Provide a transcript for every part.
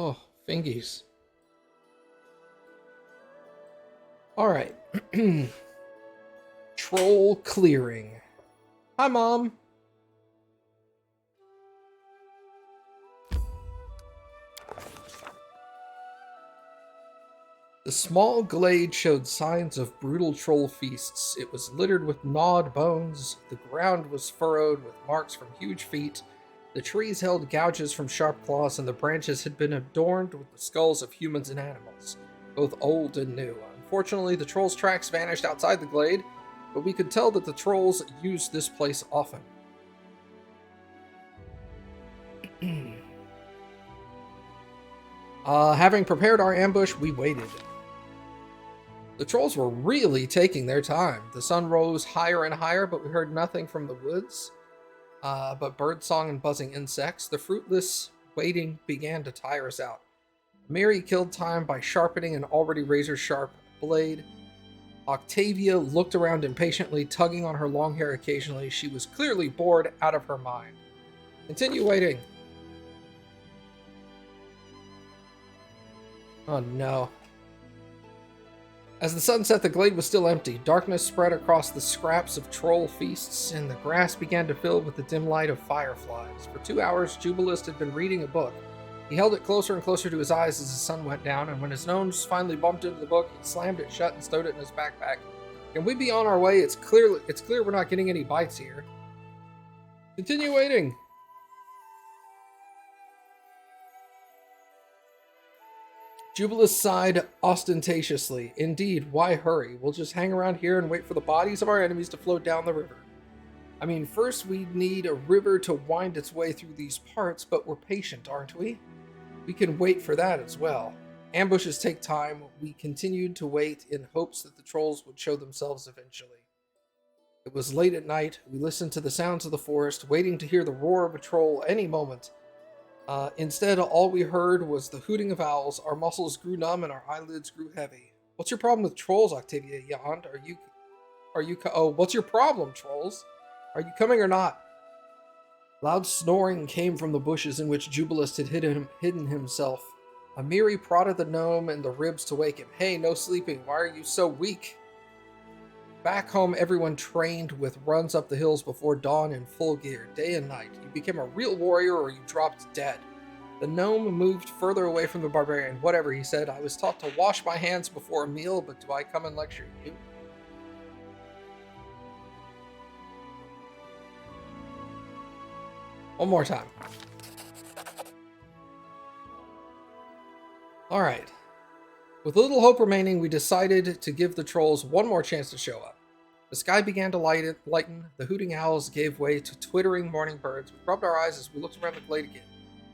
Oh, fingies. Alright. Troll clearing. Hi, Mom. The small glade showed signs of brutal troll feasts. It was littered with gnawed bones, the ground was furrowed with marks from huge feet, the trees held gouges from sharp claws, and the branches had been adorned with the skulls of humans and animals, both old and new. Unfortunately, the trolls' tracks vanished outside the glade, but we could tell that the trolls used this place often. Having prepared our ambush, we waited. The trolls were really taking their time. The sun rose higher and higher, but we heard nothing from the woods but birdsong and buzzing insects. The fruitless waiting began to tire us out. Mary killed time by sharpening an already razor-sharp blade. Octavia looked around impatiently, tugging on her long hair occasionally. She was clearly bored out of her mind. Continue waiting. Oh no. As the sun set, the glade was still empty. Darkness spread across the scraps of troll feasts, and the grass began to fill with the dim light of fireflies. For 2 hours, Jubilist had been reading a book. He held it closer and closer to his eyes as the sun went down, and when his nose finally bumped into the book, he slammed it shut and stowed it in his backpack. Can we be on our way? It's clear we're not getting any bites here. Continue waiting. Jubilus sighed ostentatiously. Indeed, why hurry? We'll just hang around here and wait for the bodies of our enemies to float down the river. I mean, first we need a river to wind its way through these parts, but we're patient, aren't we? We can wait for that as well. Ambushes take time. We continued to wait in hopes that the trolls would show themselves eventually. It was late at night. We listened to the sounds of the forest, waiting to hear the roar of a troll any moment. Instead, all we heard was the hooting of owls. Our muscles grew numb and our eyelids grew heavy. What's your problem with trolls, Octavia yawned. What's your problem, trolls? Are you coming or not? Loud snoring came from the bushes in which Jubilist had hidden himself. Amiri prodded the gnome in the ribs to wake him. Hey, no sleeping. Why are you so weak? Back home, everyone trained with runs up the hills before dawn in full gear, day and night. You became a real warrior or you dropped dead. The gnome moved further away from the barbarian. Whatever, he said. I was taught to wash my hands before a meal, but do I come and lecture you? One more time. Alright. With little hope remaining, we decided to give the trolls one more chance to show up. The sky began to lighten, the hooting owls gave way to twittering morning birds. We rubbed our eyes as we looked around the glade again.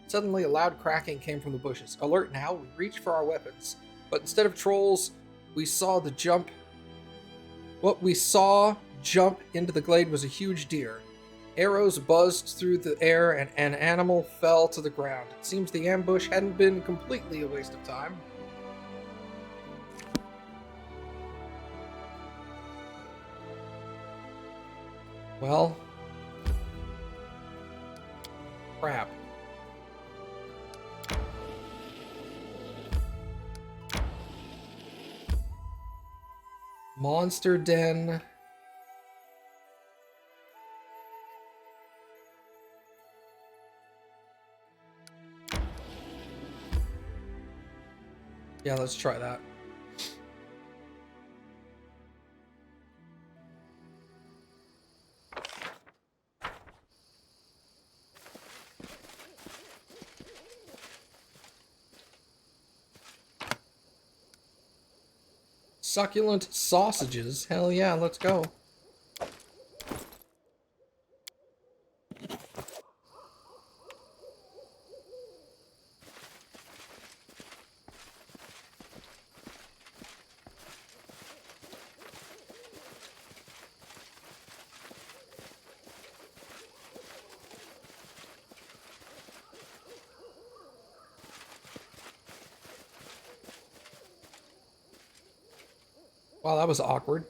Suddenly, a loud cracking came from the bushes. Alert now, we reached for our weapons. But instead of trolls, what we saw jump into the glade was a huge deer. Arrows buzzed through the air and an animal fell to the ground. It seems the ambush hadn't been completely a waste of time. Well, crap. Monster Den. Yeah, let's try that. Succulent sausages. Hell yeah, let's go. Wow, that was awkward.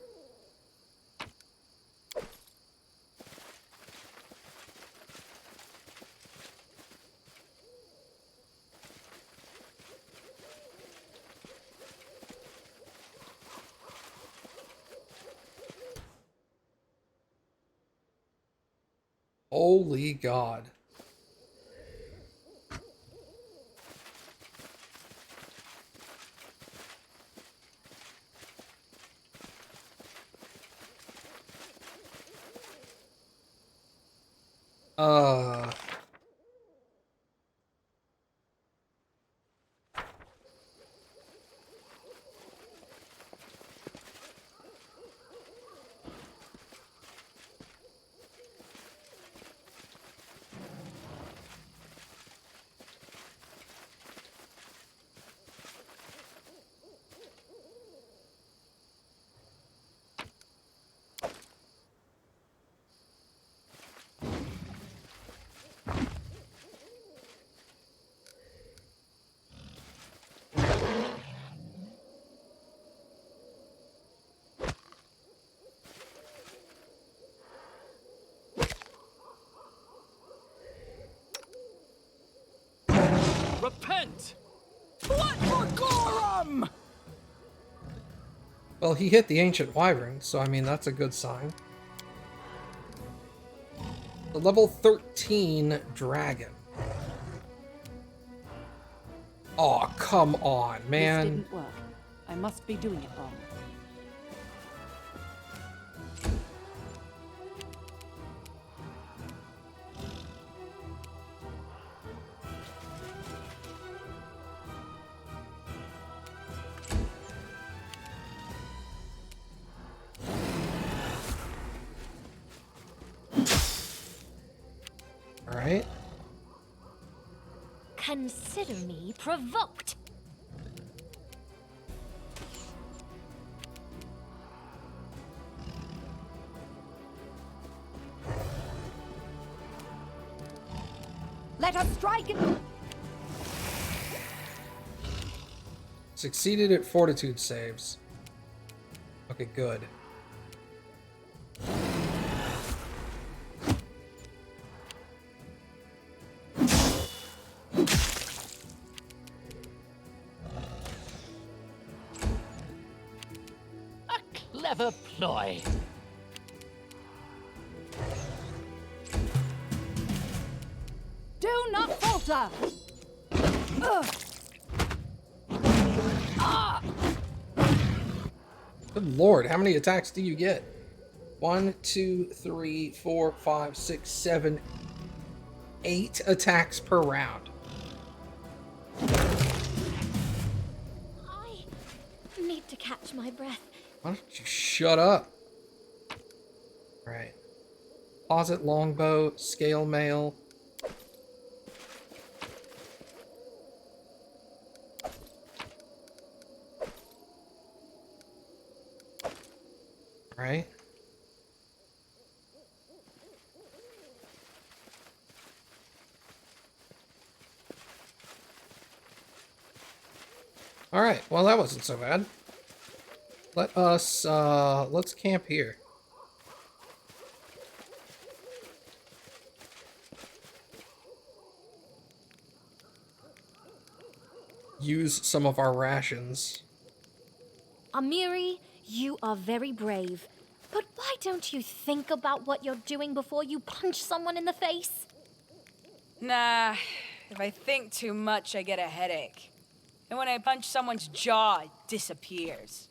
Holy God. Uh... Repent! Blood for Gorum! Well, he hit the ancient wyvern, so I mean, that's a good sign. The level 13 dragon. Oh, come on, man. This didn't work. I must be doing it wrong. All right. Consider me provoked. Let us strike it! Succeeded at fortitude saves. Okay, good. Clever ploy. Do not falter! Good lord, how many attacks do you get? 1, 2, 3, 4, 5, 6, 7, 8 attacks per round. I need to catch my breath. Why don't you shut up? Alright. Closet longbow, scale mail. Alright. Alright, well that wasn't so bad. Let us, let's camp here. Use some of our rations. Amiri, you are very brave. But why don't you think about what you're doing before you punch someone in the face? Nah, if I think too much, I get a headache. And when I punch someone's jaw, it disappears.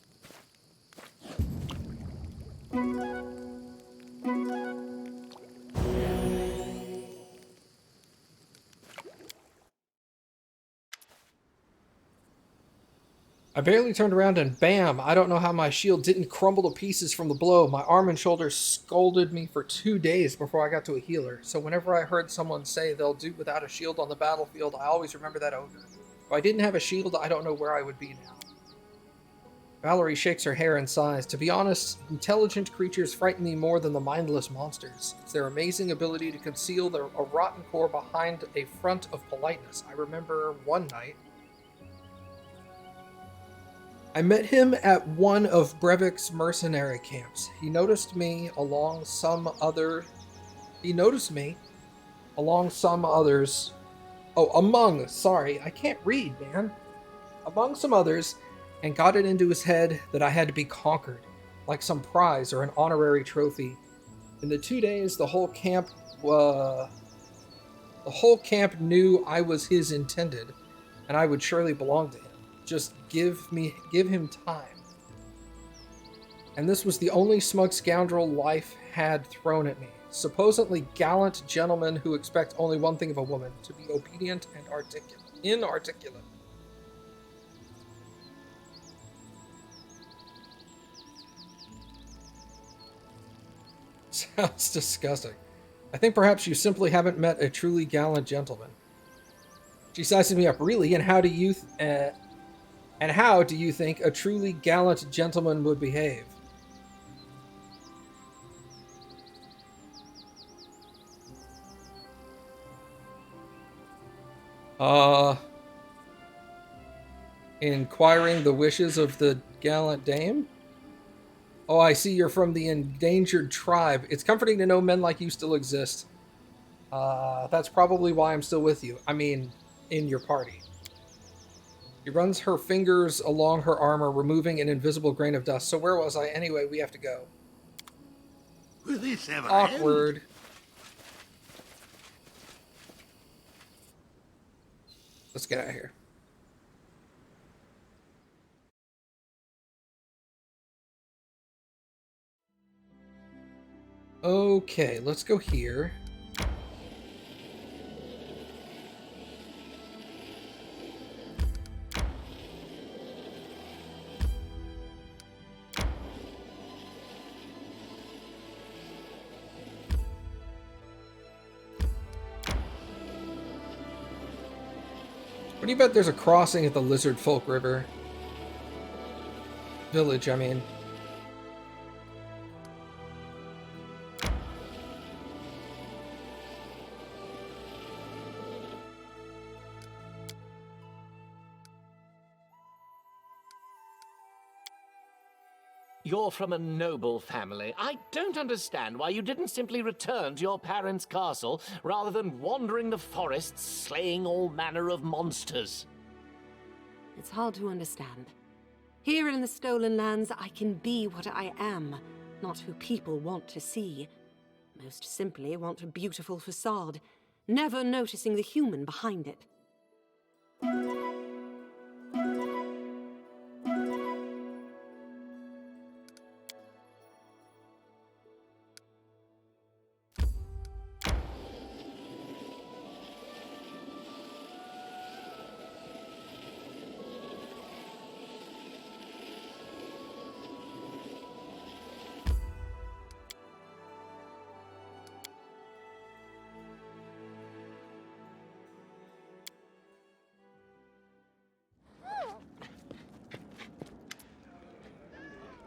I barely turned around and bam, I don't know how my shield didn't crumble to pieces from the blow. My arm and shoulder scolded me for 2 days before I got to a healer. So whenever I heard someone say they'll do without a shield on the battlefield, I always remember that ogre. If I didn't have a shield, I don't know where I would be now. Valerie shakes her hair and sighs. To be honest, intelligent creatures frighten me more than the mindless monsters. It's their amazing ability to conceal a rotten core behind a front of politeness. I remember one night, I met him at one of Brevik's mercenary camps. He noticed me along some others. Sorry, I can't read, man. Among some others, and got it into his head that I had to be conquered, like some prize or an honorary trophy. In the 2 days, the whole camp the whole camp knew I was his intended, and I would surely belong to him. Just give him time. And this was the only smug scoundrel life had thrown at me. Supposedly gallant gentlemen who expect only one thing of a woman, to be obedient and inarticulate. Sounds disgusting. I think perhaps you simply haven't met a truly gallant gentleman. She sizes me up. Really? And how do you think a truly gallant gentleman would behave? Inquiring the wishes of the gallant dame? Oh, I see you're from the endangered tribe. It's comforting to know men like you still exist. That's probably why I'm still with you. I mean, in your party. She runs her fingers along her armor, removing an invisible grain of dust. So where was I? Anyway, we have to go. Will this ever Awkward. end? Let's get out of here. Okay, let's go here. What do you bet there's a crossing at the Lizard Folk River? Village, I mean. You're from a noble family. I don't understand why you didn't simply return to your parents' castle rather than wandering the forests slaying all manner of monsters. It's hard to understand. Here in the Stolen Lands, I can be what I am, not who people want to see. Most simply, want a beautiful facade, never noticing the human behind it.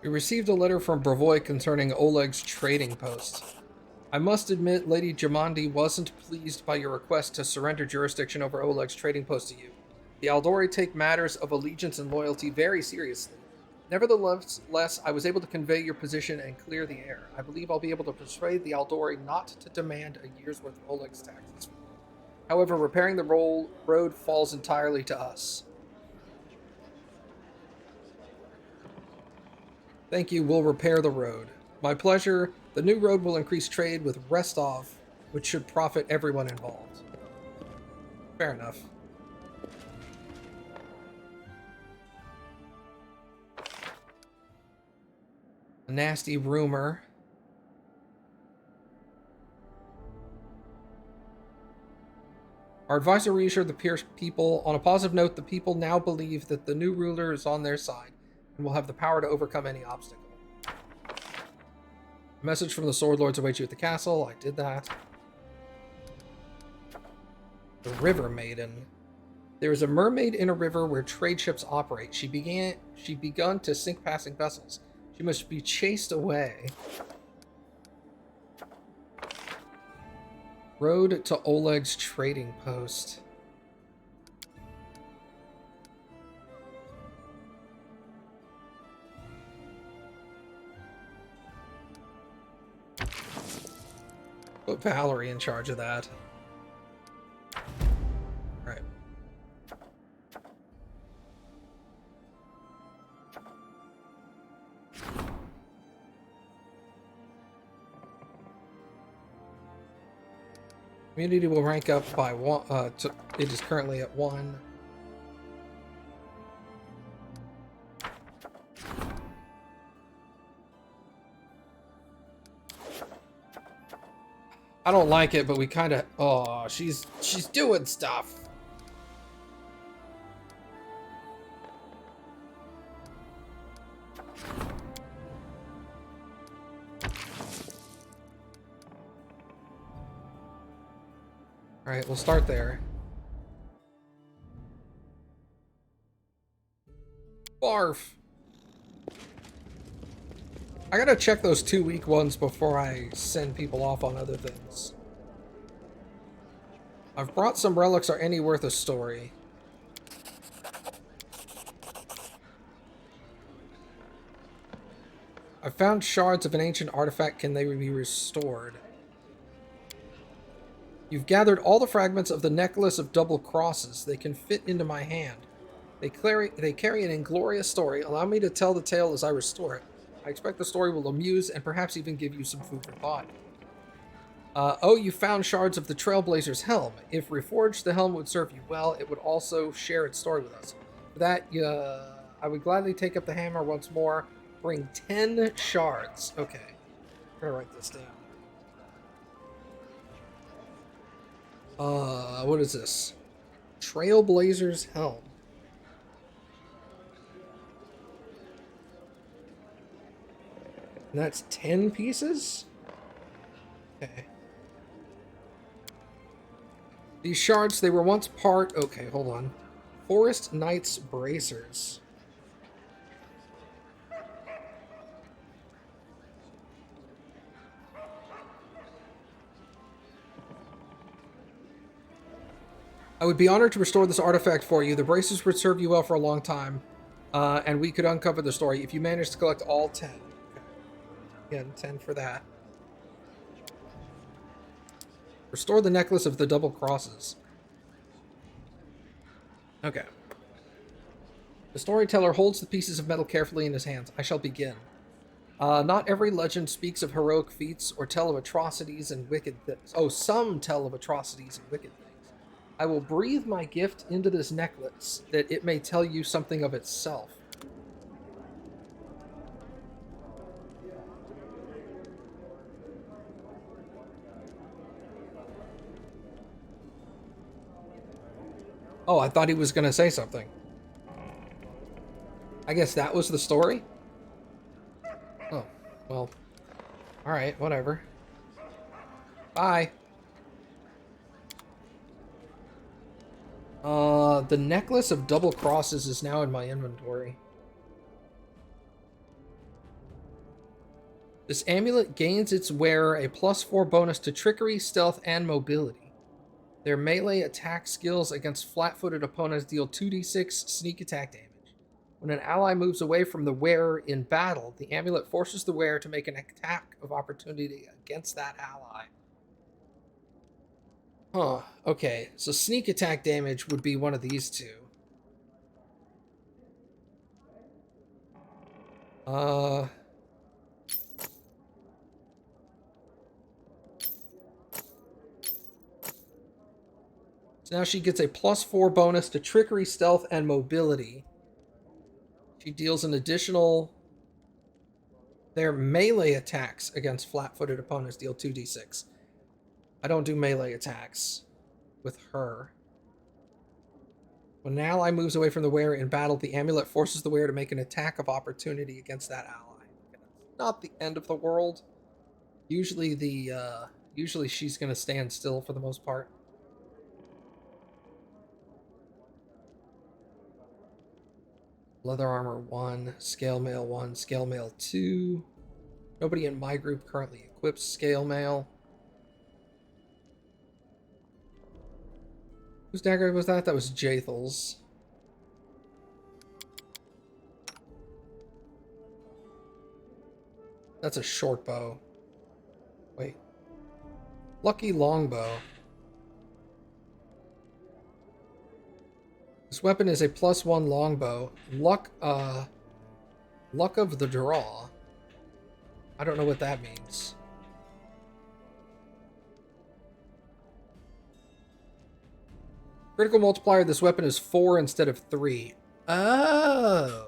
We received a letter from Bravoy concerning Oleg's trading post. I must admit, Lady Jamandi wasn't pleased by your request to surrender jurisdiction over Oleg's trading post to you. The Aldori take matters of allegiance and loyalty very seriously. Nevertheless, I was able to convey your position and clear the air. I believe I'll be able to persuade the Aldori not to demand a year's worth of Oleg's taxes. However, repairing the road falls entirely to us. Thank you, we'll repair the road. My pleasure. The new road will increase trade with Restov, which should profit everyone involved. Fair enough. A nasty rumor. Our advisor reassured the people. On a positive note, the people now believe that the new ruler is on their side and will have the power to overcome any obstacle. A message from the Sword Lords awaits you at the castle. I did that. The River Maiden. There is a mermaid in a river where trade ships operate. She begun to sink passing vessels. She must be chased away. Road to Oleg's trading post. Put Valerie in charge of that. Right. Community will rank up by one. It is currently at 1. I don't like it, but we kind of. Oh, she's doing stuff. All right, we'll start there. Barf. I gotta check those 2 weak ones before I send people off on other things. I've brought some relics. Are any worth a story? I've found shards of an ancient artifact. Can they be restored? You've gathered all the fragments of the necklace of double crosses. They can fit into my hand. They carry an inglorious story. Allow me to tell the tale as I restore it. I expect the story will amuse and perhaps even give you some food for thought. Oh, you found shards of the Trailblazer's helm. If reforged, the helm would serve you well. It would also share its story with us. For that, I would gladly take up the hammer once more. Bring 10 shards. Okay. I'm gonna write this down. What is this? Trailblazer's helm. And that's 10 pieces? Okay. These shards, they were once part... Okay, hold on. Forest Knight's Bracers. I would be honored to restore this artifact for you. The bracers would serve you well for a long time. And we could uncover the story if you manage to collect all 10. Okay. Again, 10 for that. Restore the necklace of the double crosses. Okay. The storyteller holds the pieces of metal carefully in his hands. I shall begin. Not every legend speaks of heroic feats or tell of atrocities and wicked things. Oh, some tell of atrocities and wicked things. I will breathe my gift into this necklace that it may tell you something of itself. Oh, I thought he was going to say something. I guess that was the story? Oh, well. Alright, whatever. Bye. The necklace of double crosses is now in my inventory. This amulet gains its wearer a +4 bonus to trickery, stealth, and mobility. Their melee attack skills against flat-footed opponents deal 2d6 sneak attack damage. When an ally moves away from the wearer in battle, the amulet forces the wearer to make an attack of opportunity against that ally. Huh, okay. So sneak attack damage would be one of these two. So now she gets a +4 bonus to trickery, stealth, and mobility. She deals an additional... Their melee attacks against flat-footed opponents deal 2d6. I don't do melee attacks with her. When an ally moves away from the wearer in battle, the amulet forces the wearer to make an attack of opportunity against that ally. It's not the end of the world. Usually usually she's gonna stand still for the most part. Leather armor 1, scale mail 1, scale mail 2. Nobody in my group currently equips scale mail. Whose dagger was that? That was Jathel's. That's a short bow. Wait. Lucky longbow. This weapon is a +1 longbow. Luck of the draw. I don't know what that means. Critical multiplier of this weapon is 4 instead of 3. Oh.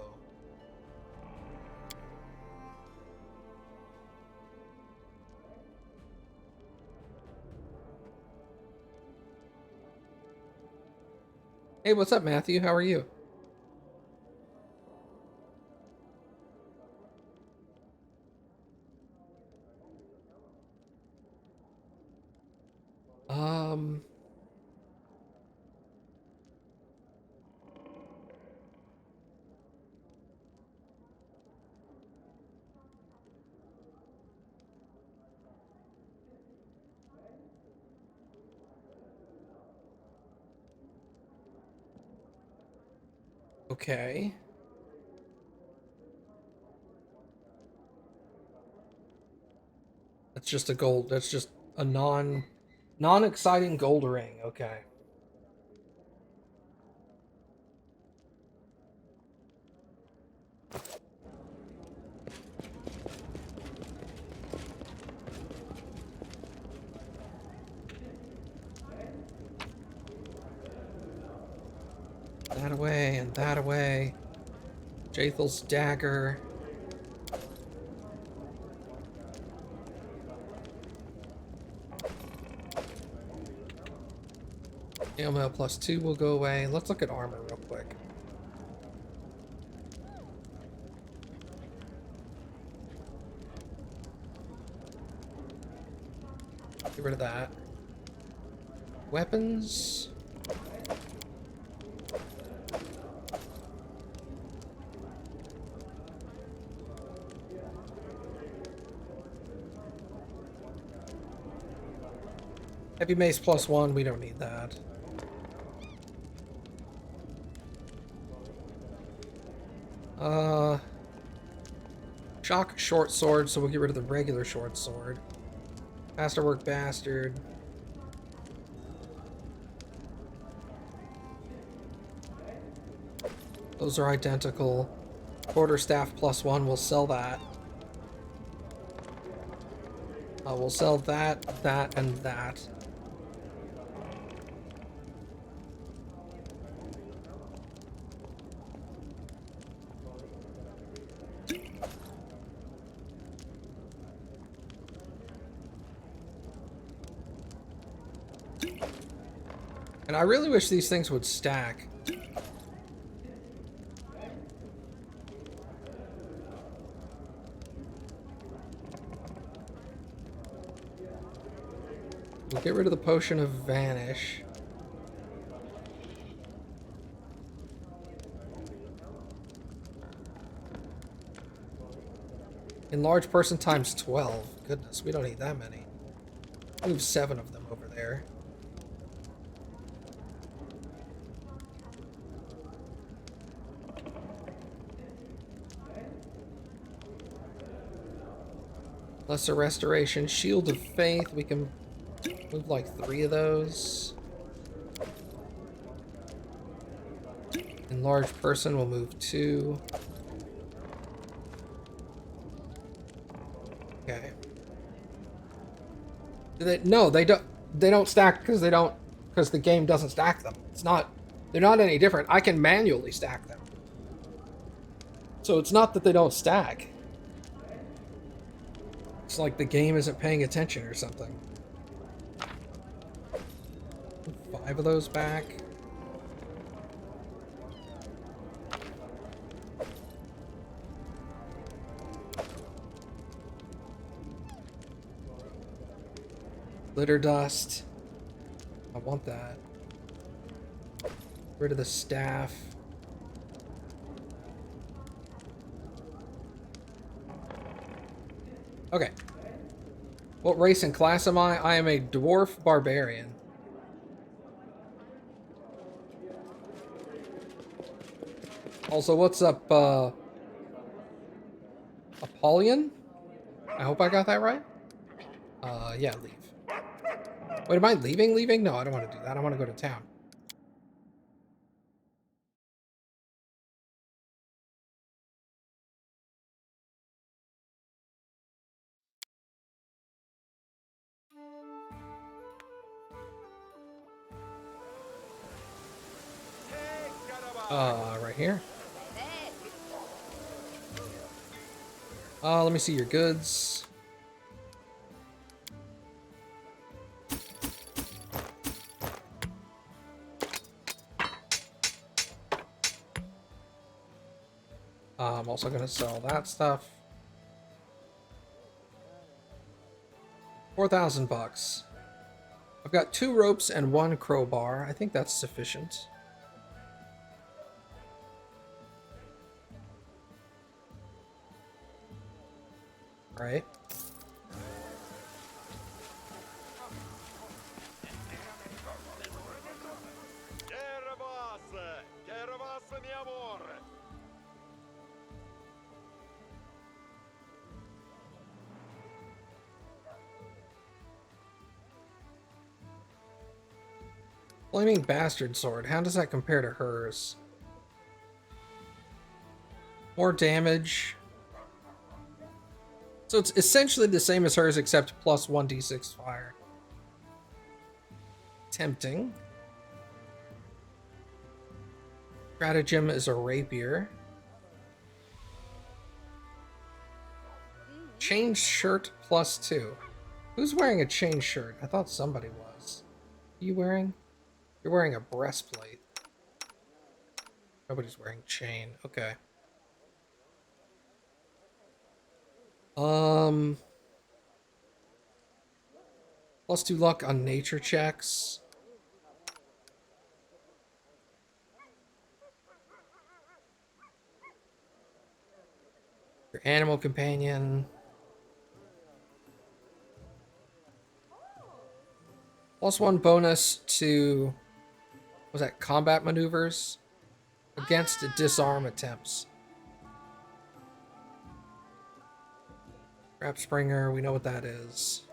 Hey, what's up, Matthew? How are you? Okay. That's just a gold. That's just a non-exciting gold ring. Okay. That away and that away. Jathel's dagger. Mail +2 will go away. Let's look at armor real quick. Get rid of that. Weapons. Heavy mace +1, we don't need that. Shock short sword, so we'll get rid of the regular short sword. Masterwork bastard. Those are identical. Quarterstaff +1, we'll sell that. We'll sell that, that, and that. And I really wish these things would stack. We'll get rid of the potion of vanish. Enlarge person times 12. Goodness, we don't need that many. Move 7 of them over there. Lesser restoration, shield of faith. We can move like 3 of those. Enlarged person will move 2. Okay. No, they don't stack because the game doesn't stack them. They're not any different. I can manually stack them. So it's not that they don't stack. It's like the game isn't paying attention or something. 5 of those back. Glitter dust. I want that. Get rid of the staff. Okay. What race and class am I? I am a dwarf barbarian. Also, what's up, Apollyon? I hope I got that right. Yeah, leave. Wait, am I leaving? No, I don't want to do that. I want to go to town. Right here. Let me see your goods. I'm also gonna sell that stuff. 4,000 bucks. I've got 2 ropes and 1 crowbar. I think that's sufficient. All right. Flaming Bastard Sword. How does that compare to hers? More damage. So it's essentially the same as hers, except plus 1d6 fire. Tempting. Stratagem is a rapier. Chain shirt plus 2. Who's wearing a chain shirt? I thought somebody was. Are you wearing? You're wearing a breastplate. Nobody's wearing chain. Okay. Plus 2 luck on nature checks. Your animal companion. Plus 1 bonus to, was that combat maneuvers? Against disarm attempts. Trap Springer, we know what that is.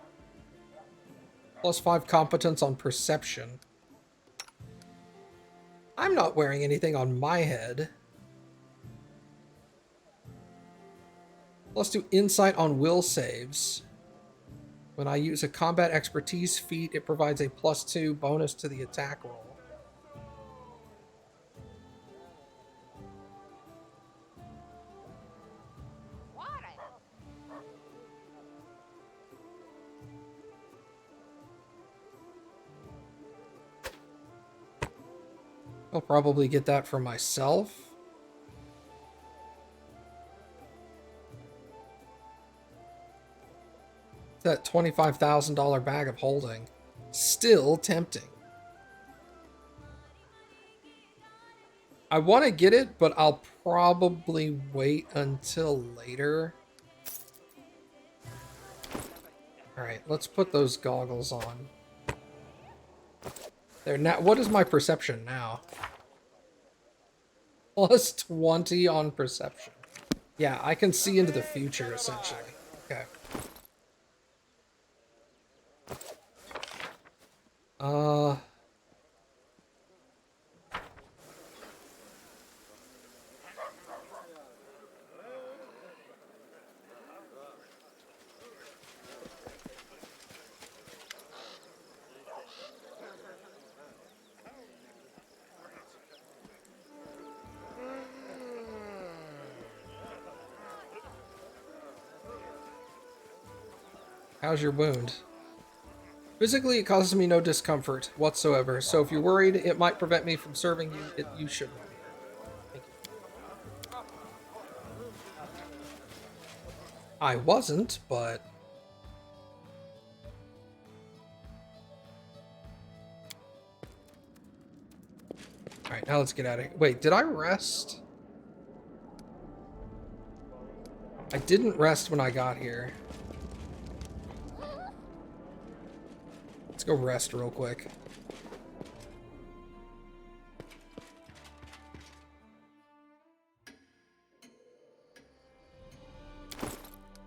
Plus 5 competence on perception. I'm not wearing anything on my head. Plus 2 insight on will saves. When I use a combat expertise feat, it provides a plus 2 bonus to the attack roll. I'll probably get that for myself. That $25,000 bag of holding. Still tempting. I want to get it, but I'll probably wait until later. Alright, let's put those goggles on. There, now, what is my perception now? Plus 20 on perception. Yeah, I can see into the future, essentially. Okay. How's your wound? Physically, it causes me no discomfort whatsoever, so if you're worried it might prevent me from serving you, you shouldn't be. Thank you. I wasn't, but... Alright, now let's get out of here. Wait, did I rest? I didn't rest when I got here. Let's go rest real quick.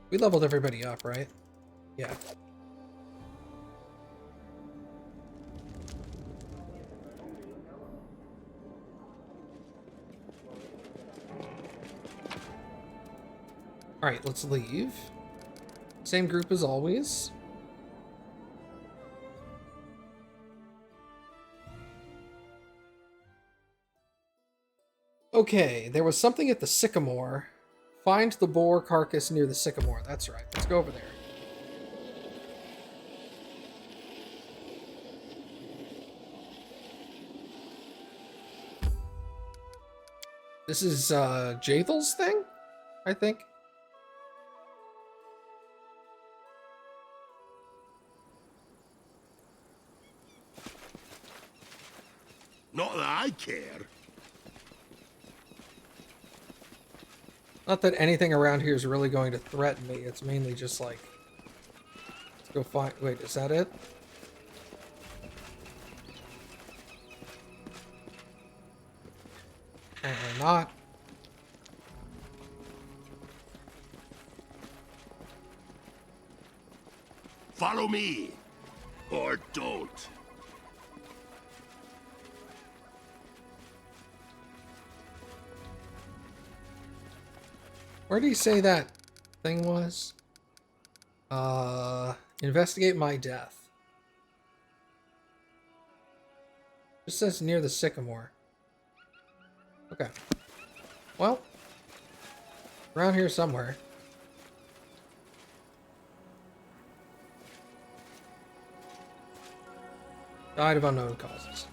We leveled everybody up, right? Yeah. Alright, let's leave. Same group as always. Okay, there was something at the sycamore. Find the boar carcass near the sycamore. That's right. Let's go over there. This is Jathel's thing, I think. Not that I care. Not that anything around here is really going to threaten me. It's mainly just like, let's go find. Wait, is that it? Apparently not. Follow me. Or don't. Where did he say that thing was? Investigate my death. Just says near the sycamore. Okay. Well, around here somewhere. Died of unknown causes.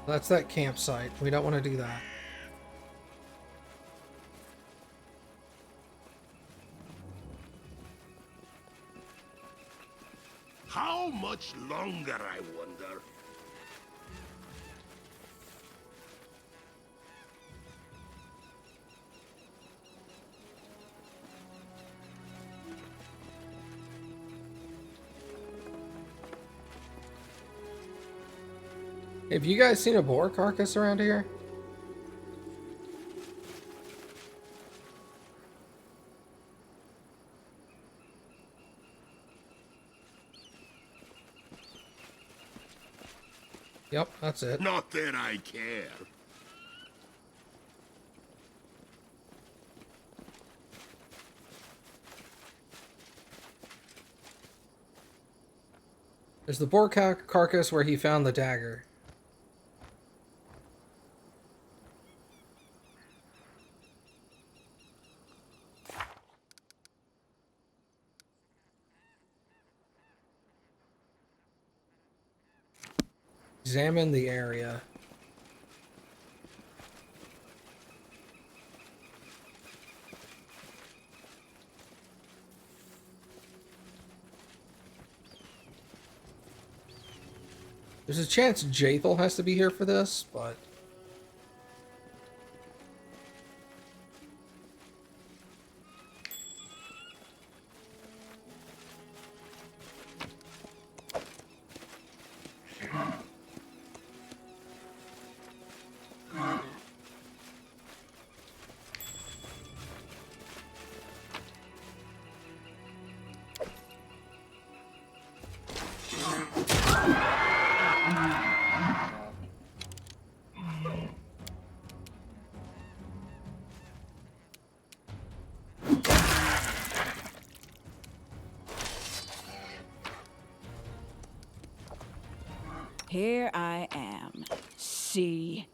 That's that campsite. We don't want to do that. How much longer, I wonder? Have you guys seen a boar carcass around here? Yep, that's it. Not that I care. There's the boar carcass where he found the dagger. Examine the area. There's a chance Jathel has to be here for this, but... Here I am. See?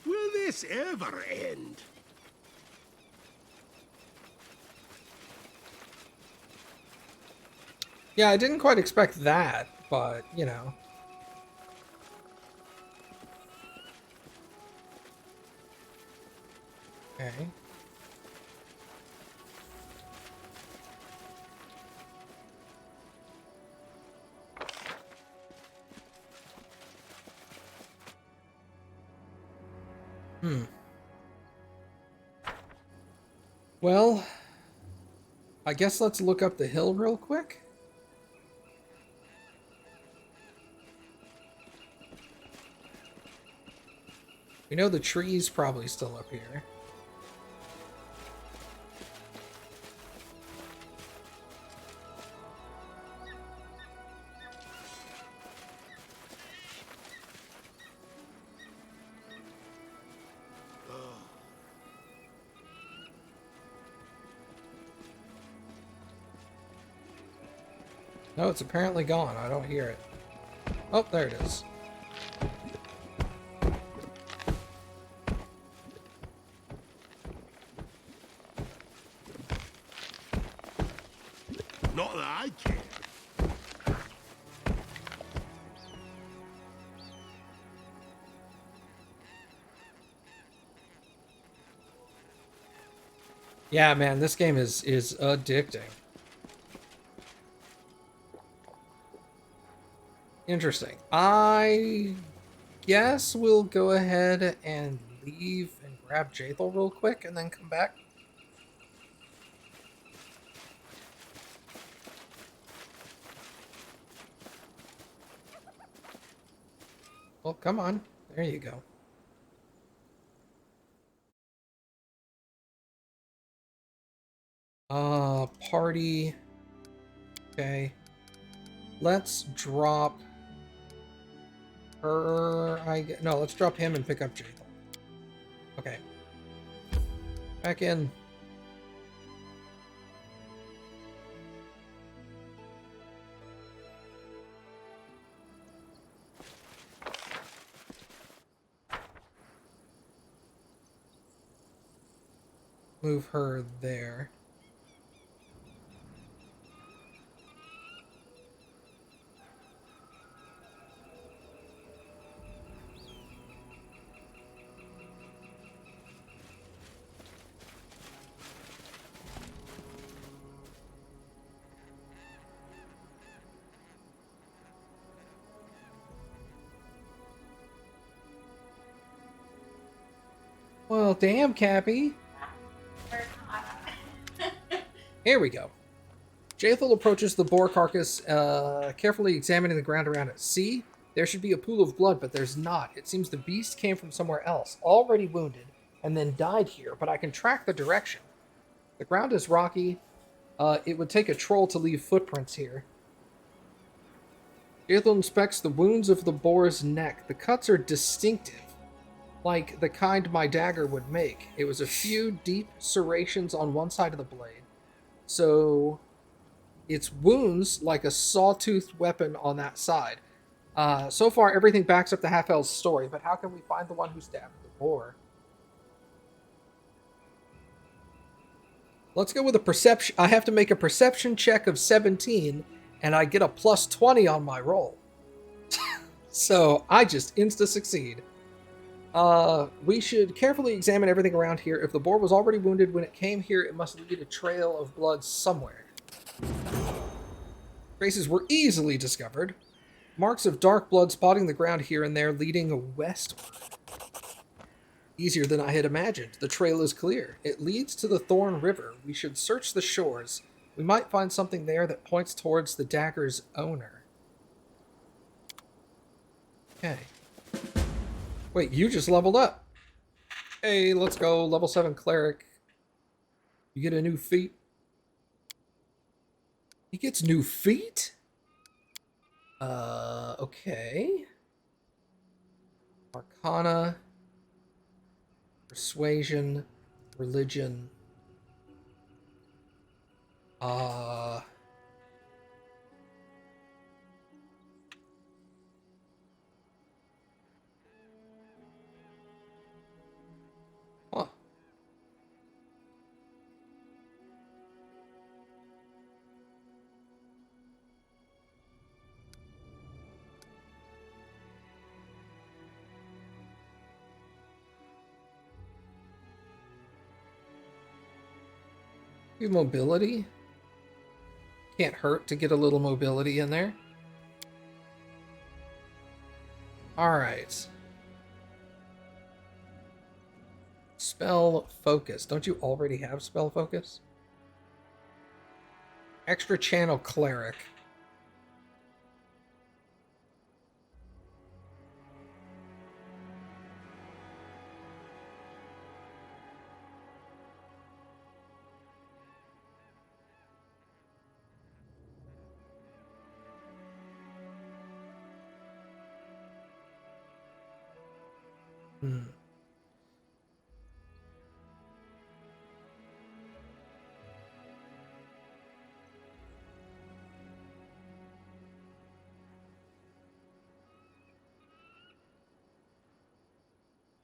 Will this ever end? Yeah, I didn't quite expect that, but, you know. Okay. Well, I guess let's look up the hill real quick. We know the tree's probably still up here. No, it's apparently gone. I don't hear it. Oh, there it is. Yeah, man, this game is addicting. Interesting. I guess we'll go ahead and leave and grab Jathel real quick and then come back. Well, come on. There you go. Party. Okay. Let's drop her. No, let's drop him and pick up Jathel. Okay. Back in. Move her there. Well, damn, Cappy. Here we go. Jathel approaches the boar carcass, carefully examining the ground around it. See? There should be a pool of blood, but there's not. It seems the beast came from somewhere else, already wounded, and then died here, but I can track the direction. The ground is rocky. It would take a troll to leave footprints here. Jathel inspects the wounds of the boar's neck. The cuts are distinctive, like the kind my dagger would make. It was a few deep serrations on one side of the blade. So it's wounds like a sawtoothed weapon on that side. So far, everything backs up the half-elf's story, but how can we find the one who stabbed the boar? Let's go with a perception. I have to make a perception check of 17, and I get a plus 20 on my roll. So I just insta-succeed. We should carefully examine everything around here. If the boar was already wounded when it came here, it must lead a trail of blood somewhere. Traces were easily discovered. Marks of dark blood spotting the ground here and there, leading westward. Easier than I had imagined. The trail is clear. It leads to the Thorn River. We should search the shores. We might find something there that points towards the dagger's owner. Okay. Wait, you just leveled up. Hey, let's go. Level 7 cleric. You get a new feat. He gets new feet? Okay. Arcana. Persuasion. Religion. Huh. Mobility? Can't hurt to get a little mobility in there. Alright. Spell focus. Don't you already have spell focus? Extra channel cleric.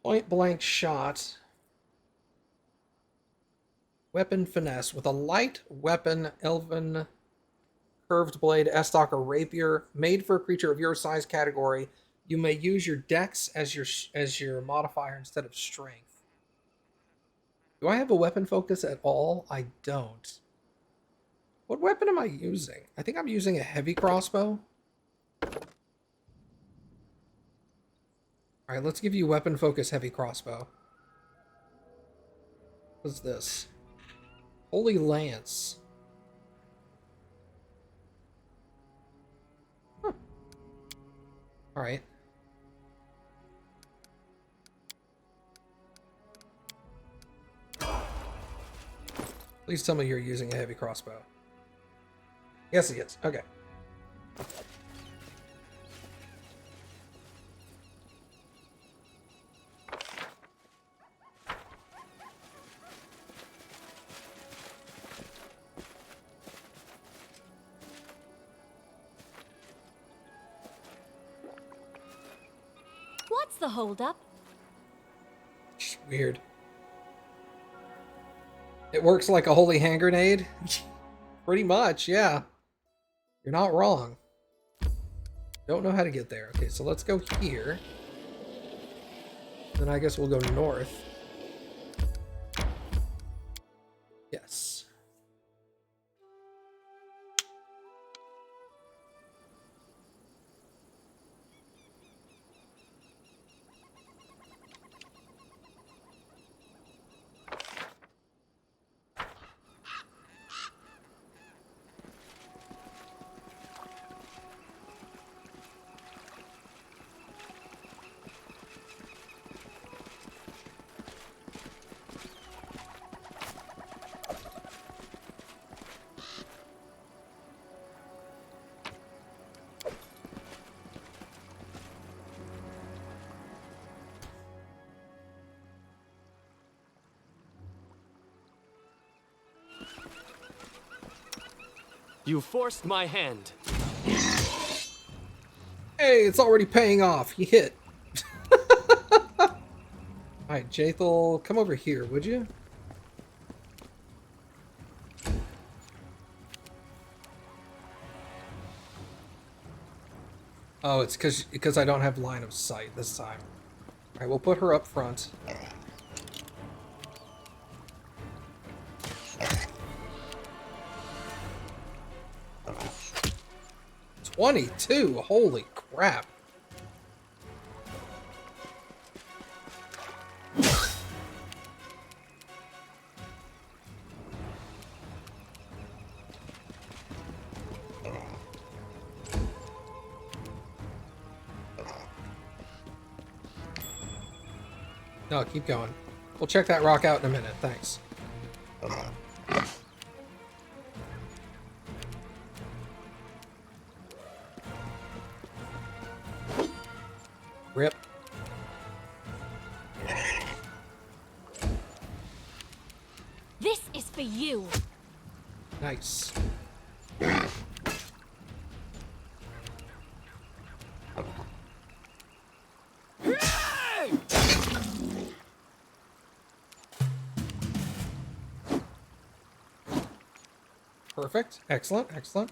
Point blank shot. Weapon finesse. With a light weapon, elven curved blade, estoc, or rapier, made for a creature of your size category, you may use your dex as your modifier instead of strength. Do I have a weapon focus at all? I don't. What weapon am I using? I think I'm using a heavy crossbow. Alright, let's give you weapon focus heavy crossbow. What's this? Holy Lance. Huh. Alright. Please tell me you're using a heavy crossbow. Yes, he is. Okay. What's the holdup? Weird. It works like a holy hand grenade? Pretty much, yeah. You're not wrong. Don't know how to get there. Okay, so let's go here. Then I guess we'll go north. Yes. You forced my hand. Hey, it's already paying off. He hit. Alright, Jathel, come over here, would you? Oh, it's because I don't have line of sight this time. Alright, we'll put her up front. 22! Holy crap. No, keep going. We'll check that rock out in a minute. Thanks. Rip. This is for you. Nice. Perfect. Excellent. Excellent.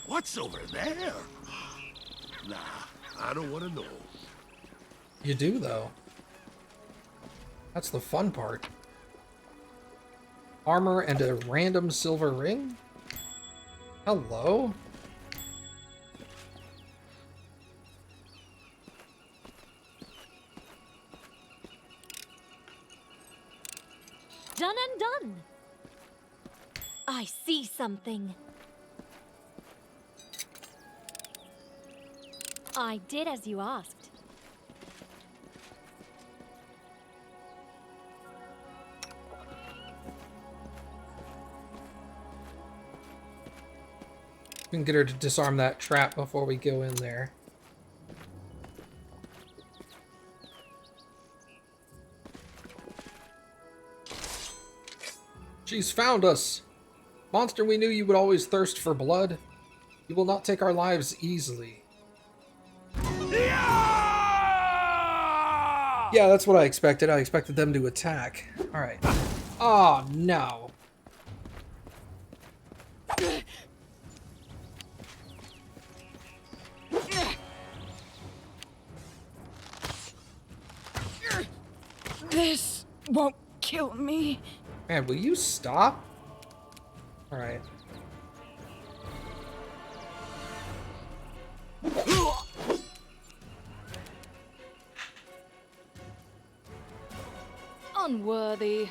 What's over there? Nah, I don't want to know. You do, though. That's the fun part. Armor and a random silver ring? Hello? Done and done. I see something. I did as you asked. We can get her to disarm that trap before we go in there. She's found us. Monster, we knew you would always thirst for blood. You will not take our lives easily. Yeah, that's what I expected. I expected them to attack. Alright. Oh, no. This won't kill me. Man, will you stop? Alright. Unworthy.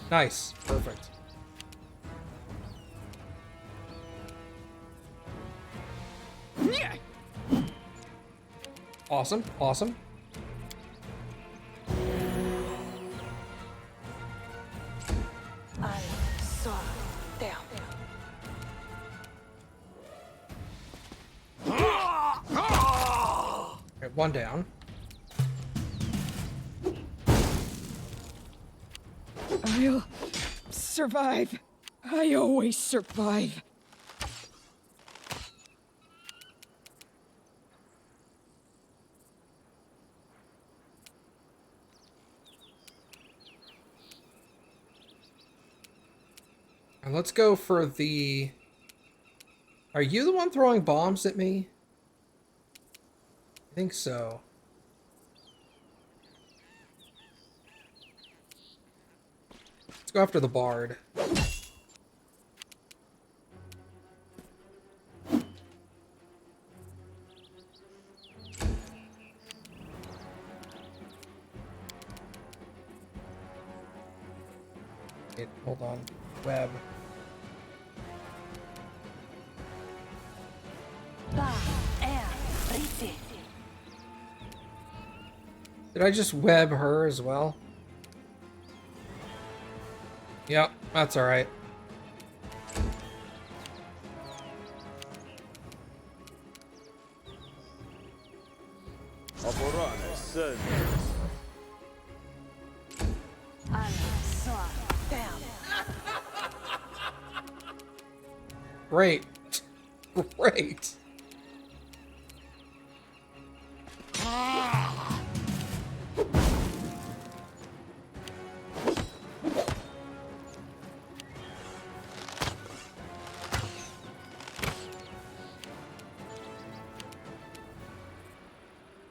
Nice. Perfect. Awesome. Awesome. I saw down. Alright, one down. I'll survive. I always survive. And let's go for the... Are you the one throwing bombs at me? I think so. Let's go after the bard. Wait, hold on. Web. Did I just web her as well? Yep, that's alright. Great. Great.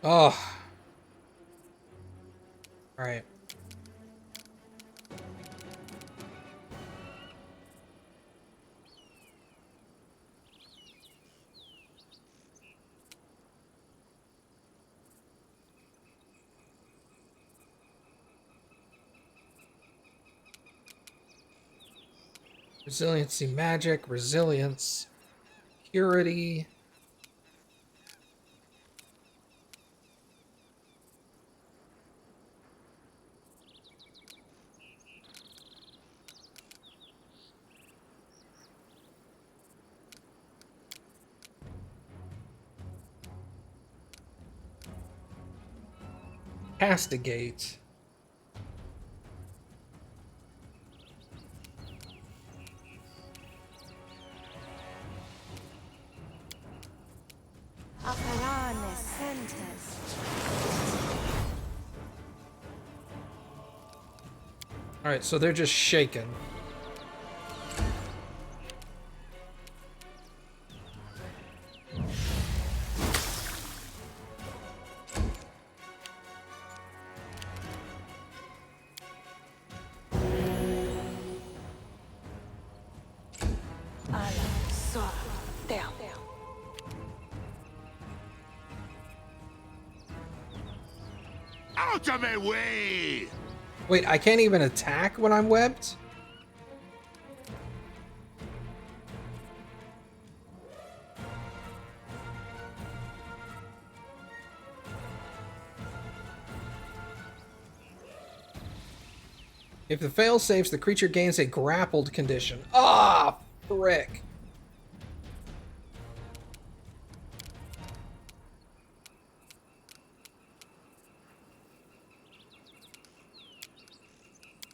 Oh. All right. Resiliency, magic, resilience, purity. Castigate. Alright, so they're just shaken. Out of my way! Wait, I can't even attack when I'm webbed? If the fail saves, the creature gains a grappled condition. Ah, frick.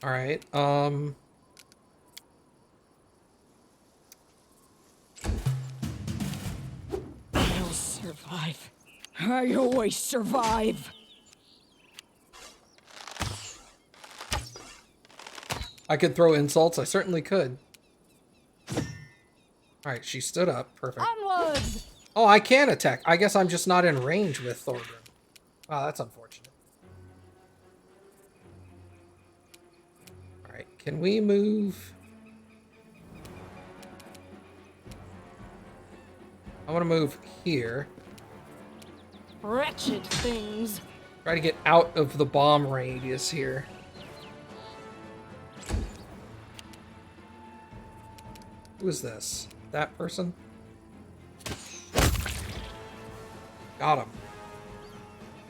Alright, I'll survive. I always survive. I could throw insults. I certainly could. Alright, she stood up. Perfect. Onward! Oh, I can attack. I guess I'm just not in range with Thorgrim. Wow, that's unfortunate. Alright, can we move? I want to move here. Wretched things. Try to get out of the bomb radius here. Who is this? That person? Got him.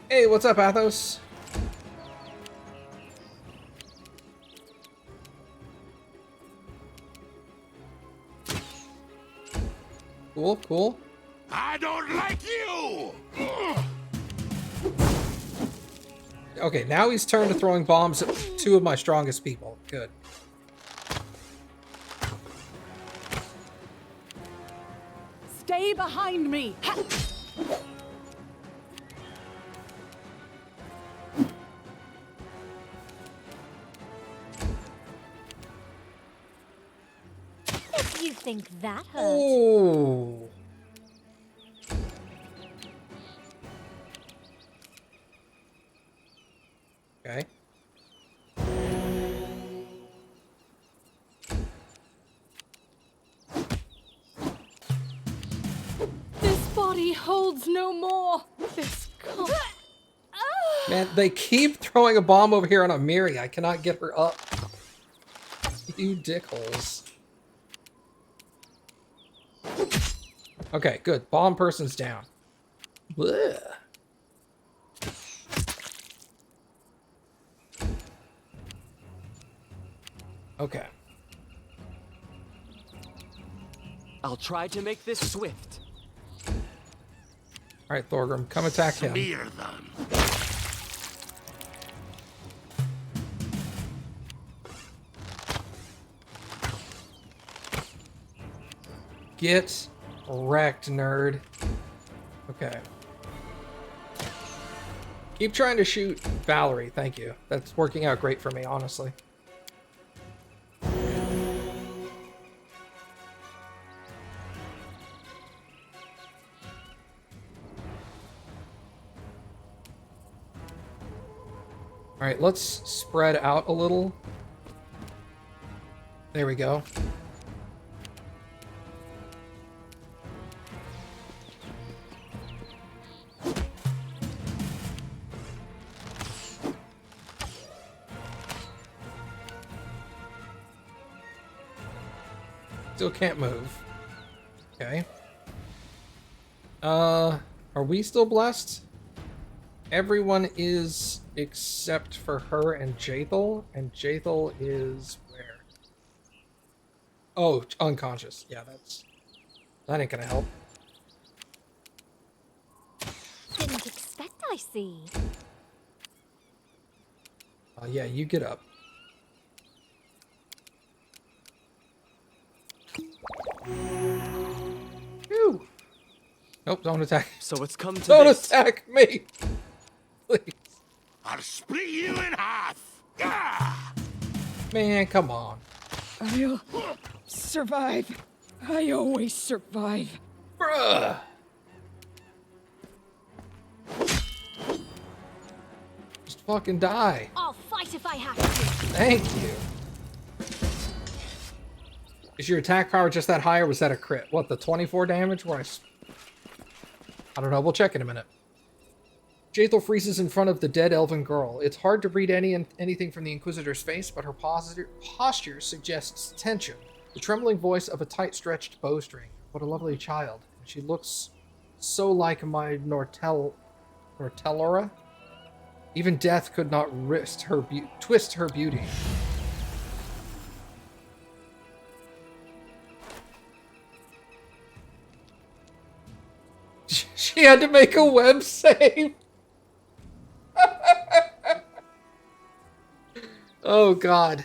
Hey, what's up, Athos? Cool, cool. I don't like you! Okay, now he's turned to throwing bombs at two of my strongest people. Good. Stay behind me. Ha! If you think that hurt. Oh. Okay. This body holds no more. This can't. Man, they keep throwing a bomb over here on Amiri. I cannot get her up. You dickholes. Okay, good. Bomb person's down. Blech. Okay. I'll try to make this swift. Alright, Thorgrim, come attack him. Smear them. Get wrecked, nerd. Okay. Keep trying to shoot Valerie, thank you. That's working out great for me, honestly. Alright, let's spread out a little. There we go. Still can't move. Okay. Are we still blessed? Everyone is except for her and Jaethal, and Jaethal is where? Oh, unconscious. Yeah, that ain't gonna help. Didn't expect, I see. Yeah, you get up. Phew. Nope, don't attack. So it's come to Don't this. attack me! Please. I'll split you in half! Ah! Man, come on. I'll survive. I always survive. Bruh! Just fucking die. I'll fight if I have to. Thank you. Is your attack power just that high, or was that a crit? What, the 24 damage? Where I don't know. We'll check in a minute. Jaethal freezes in front of the dead elven girl. It's hard to read anything from the Inquisitor's face, but her posture suggests tension. The trembling voice of a tight-stretched bowstring. What a lovely child. She looks so like my Nortellora. Even death could not twist her beauty. She had to make a web save. Oh, God.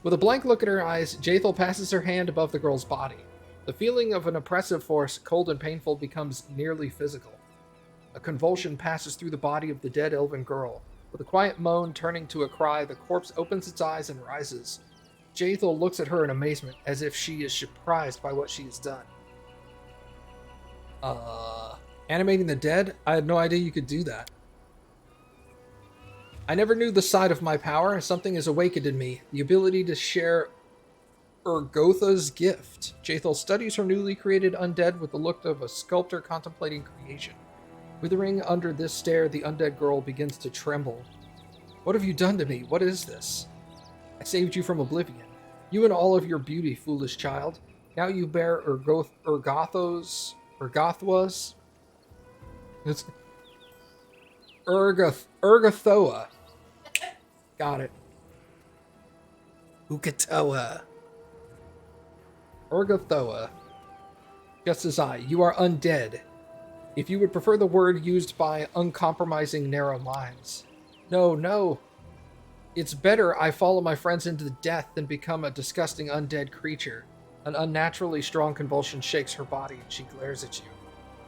With a blank look in her eyes, Jaethel passes her hand above the girl's body. The feeling of an oppressive force, cold and painful, becomes nearly physical. A convulsion passes through the body of the dead elven girl. With a quiet moan turning to a cry, the corpse opens its eyes and rises. Jaethel looks at her in amazement, as if she is surprised by what she has done. Animating the dead? I had no idea you could do that. I never knew the side of my power. Something has awakened in me. The ability to share Urgotha's gift. Jaethel studies her newly created undead with the look of a sculptor contemplating creation. Withering under this stare, the undead girl begins to tremble. What have you done to me? What is this? I saved you from oblivion. You and all of your beauty, foolish child. Now you bear Urgotha's... It's... Urgothoa. Got it. Ukatoa. Urgothoa. Just as I. You are undead. If you would prefer the word used by uncompromising narrow minds. No. It's better I follow my friends into death than become a disgusting undead creature. An unnaturally strong convulsion shakes her body and she glares at you.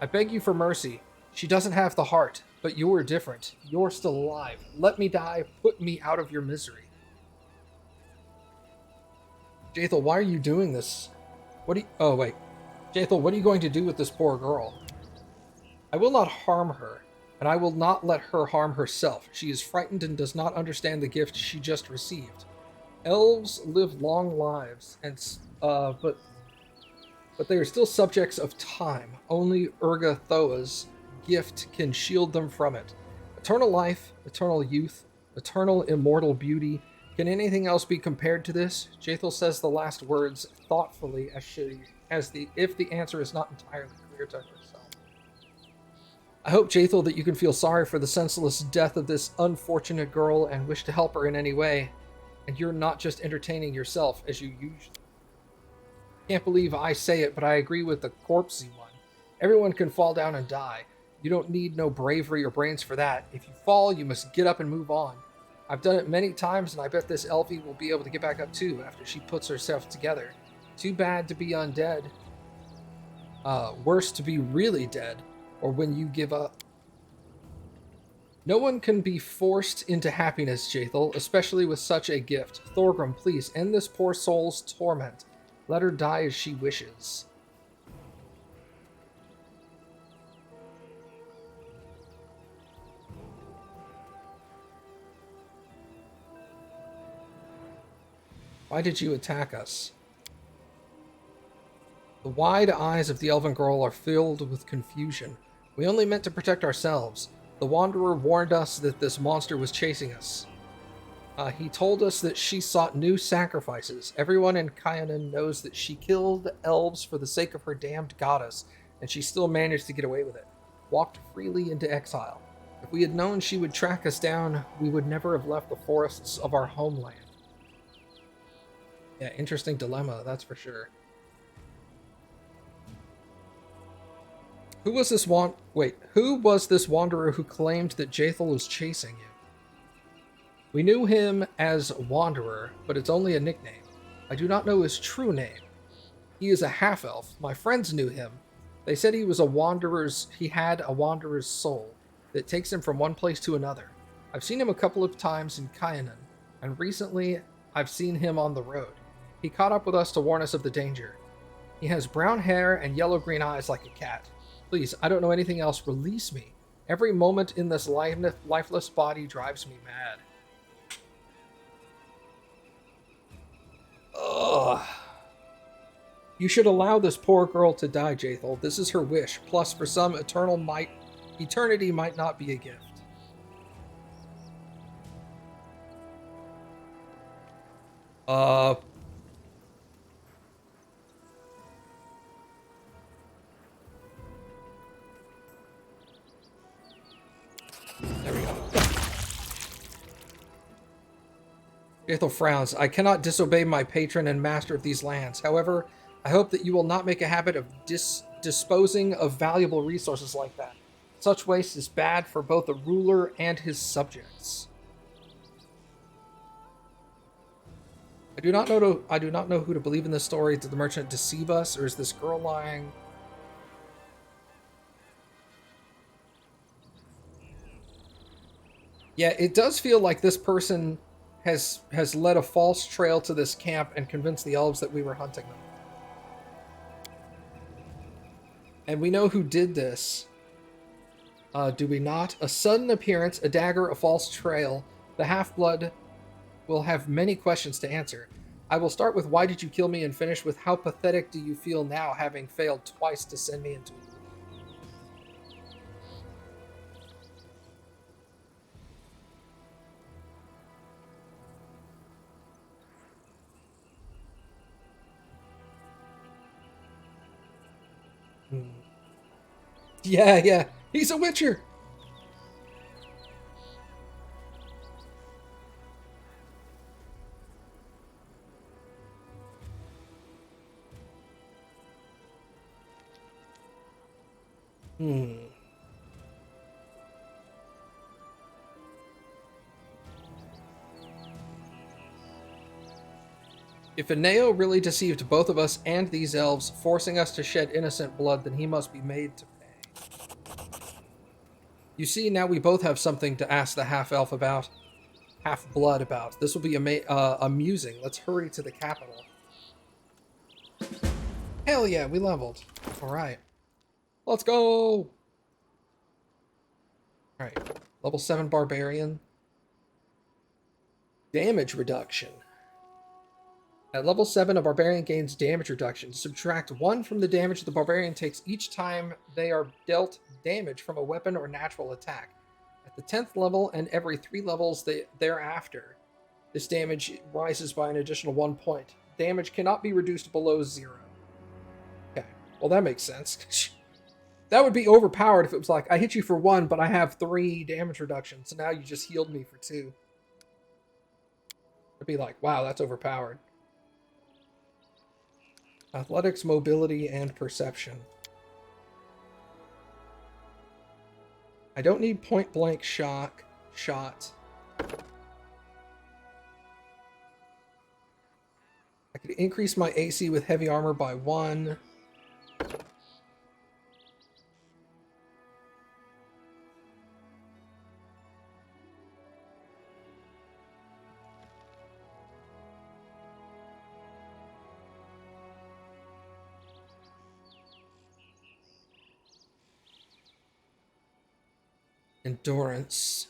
I beg you for mercy. She doesn't have the heart, but you're different. You're still alive. Let me die. Put me out of your misery. Jaethel, why are you doing this? Oh, wait. Jaethel, what are you going to do with this poor girl? I will not harm her, and I will not let her harm herself. She is frightened and does not understand the gift she just received. Elves live long lives, but they are still subjects of time. Only Urgothoa's gift can shield them from it. Eternal life, eternal youth, eternal immortal beauty. Can anything else be compared to this? Jaethel says the last words thoughtfully if the answer is not entirely clear to herself. I hope, Jaethel, that you can feel sorry for the senseless death of this unfortunate girl and wish to help her in any way, and you're not just entertaining yourself as you usually. Can't believe I say it, but I agree with the corpsey one. Everyone can fall down and die. You don't need no bravery or brains for that. If you fall, you must get up and move on. I've done it many times, and I bet this Elfie will be able to get back up too after she puts herself together. Too bad to be undead. Worse to be really dead, or when you give up. No one can be forced into happiness, Jaethel, especially with such a gift. Thorgrim, please, end this poor soul's torment. Let her die as she wishes. Why did you attack us? The wide eyes of the elven girl are filled with confusion. We only meant to protect ourselves. The Wanderer warned us that this monster was chasing us. He told us that she sought new sacrifices. Everyone in Kyanan knows that she killed elves for the sake of her damned goddess, and she still managed to get away with it. Walked freely into exile. If we had known she would track us down, we would never have left the forests of our homeland. Yeah, interesting dilemma, that's for sure. Who was this wanderer who claimed that Jaethel was chasing you? We knew him as Wanderer, but it's only a nickname. I do not know his true name. He is a half-elf. My friends knew him. They said he had a wanderer's soul that takes him from one place to another. I've seen him a couple of times in Kyanan, and recently I've seen him on the road. He caught up with us to warn us of the danger. He has brown hair and yellow-green eyes like a cat. Please, I don't know anything else. Release me. Every moment in this lifeless body drives me mad. Ugh. You should allow this poor girl to die, Jaethel. This is her wish. Plus, for some, eternity might not be a gift. There we go. Jaethel frowns. I cannot disobey my patron and master of these lands. However, I hope that you will not make a habit of disposing of valuable resources like that. Such waste is bad for both the ruler and his subjects. I do not know who to believe in this story. Did the merchant deceive us, or is this girl lying? Yeah, it does feel like this person has led a false trail to this camp and convinced the elves that we were hunting them. And we know who did this. Do we not? A sudden appearance, a dagger, a false trail. The half-blood will have many questions to answer. I will start with why did you kill me and finish with how pathetic do you feel now having failed twice to send me into Yeah, he's a witcher. If Aneo really deceived both of us and these elves, forcing us to shed innocent blood, then he must be made to pay. You see, now we both have something to ask the half-elf about. Half-blood about. This will be amusing. Let's hurry to the capital. Hell yeah, we leveled. Alright. Let's go! Alright. Level 7 Barbarian. Damage reduction. At level 7, a barbarian gains damage reduction. Subtract 1 from the damage the barbarian takes each time they are dealt damage from a weapon or natural attack. At the 10th level and every 3 levels thereafter, this damage rises by an additional 1 point. Damage cannot be reduced below 0. Okay, well that makes sense. That would be overpowered if it was like, I hit you for 1, but I have 3 damage reduction, so now you just healed me for 2. It'd be like, wow, that's overpowered. Athletics, mobility, and perception. I don't need point-blank shot. I could increase my AC with heavy armor by 1. Endurance.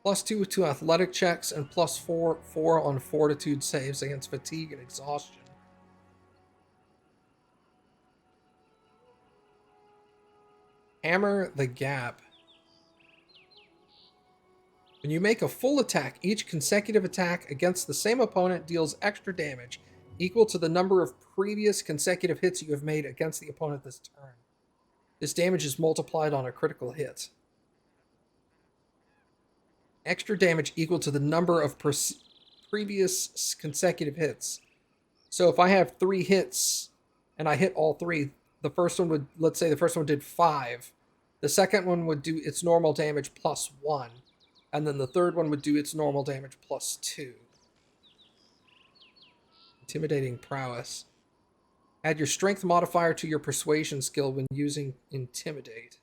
+2 to athletic checks and +4 on fortitude saves against fatigue and exhaustion. Hammer the Gap. When you make a full attack, each consecutive attack against the same opponent deals extra damage equal to the number of previous consecutive hits you have made against the opponent this turn. This damage is multiplied on a critical hit. Extra damage equal to the number of previous consecutive hits. So if I have 3 hits and I hit all 3, the first one would, let's say the first one did 5. The second one would do its normal damage +1. And then the third one would do its normal damage +2. Intimidating prowess. Add your strength modifier to your persuasion skill when using intimidate.